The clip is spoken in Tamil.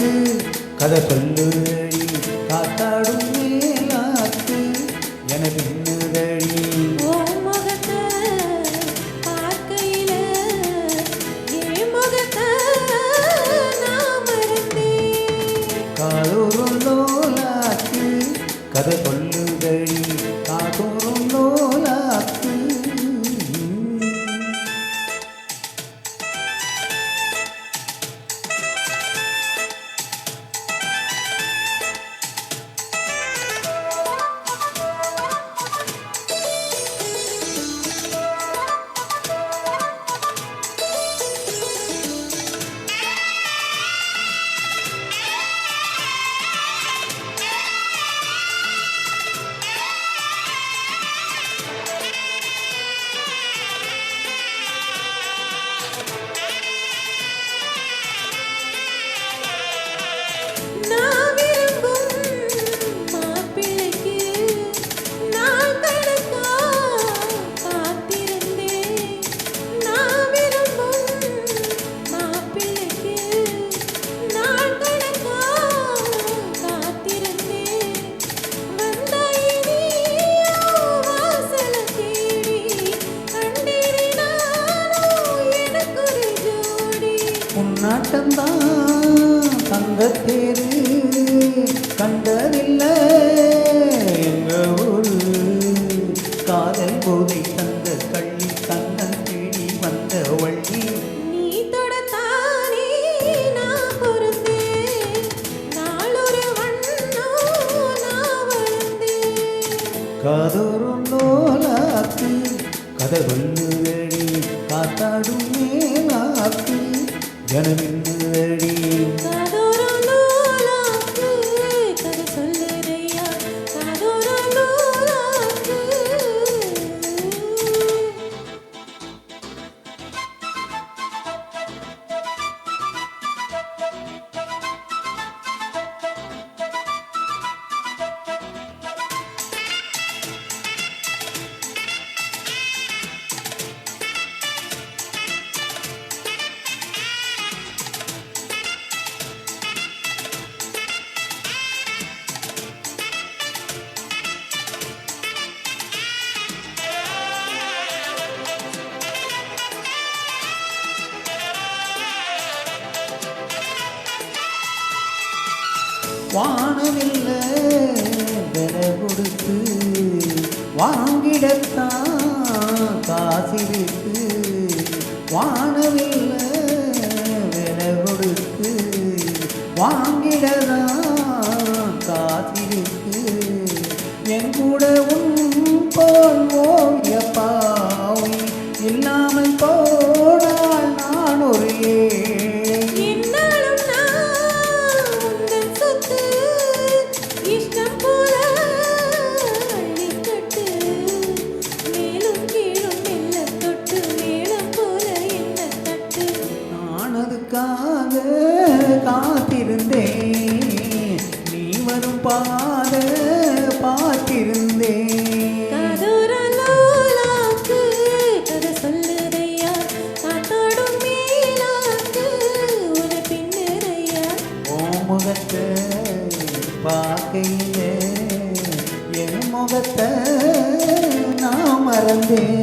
லோலாக்கு கதை சொல்லுதடி காத்தாடும் மேலாக்கு என பின்னுதடி காதோறும் லோலாக்கு கதை சொல்லுதடி காதோறும் லோலாக்கு நாட்டம்தான் தங்கத்தேரு கண்டதில்லை எங்க ஊரு காதல் போதை தந்த கள்ளி கண்ணன் தேடி வந்த வள்ளி நீ தொடத்தானே நான் பொருந்தேன் நாளொரு வண்ணம் நான் வளர்ந்தேன் காதோறும் லோலாக்கு கதை சொல்லுதடி காத்தாடும் மேலாக்கு ஜனமின்னுதடி காதோறும் லோலாக்கு கதை சொல்லுதையா காதோறும் லோலாக்கு வானவில்லை விலை கொடுத்து வாங்கிடத்தான் காசிருக்கு வானவில்லை விலை கொடுத்து வாங்கிடதான் காசிருக்கு என் கூட போல் ஓவிய பாவை இல்லாமல் போனால் நான் ஒரு காத்திருந்தேன் நீ வரும் பாத பார்த்திருந்தேன் காதோறும் லோலாக்கு கதை சொல்லுதையா காத்தாடும் மேலாக்கு உன பின்னுதையா ஓ முகத்தை பார்க்கையிலே என் முகத்தை நான் மறந்தேன்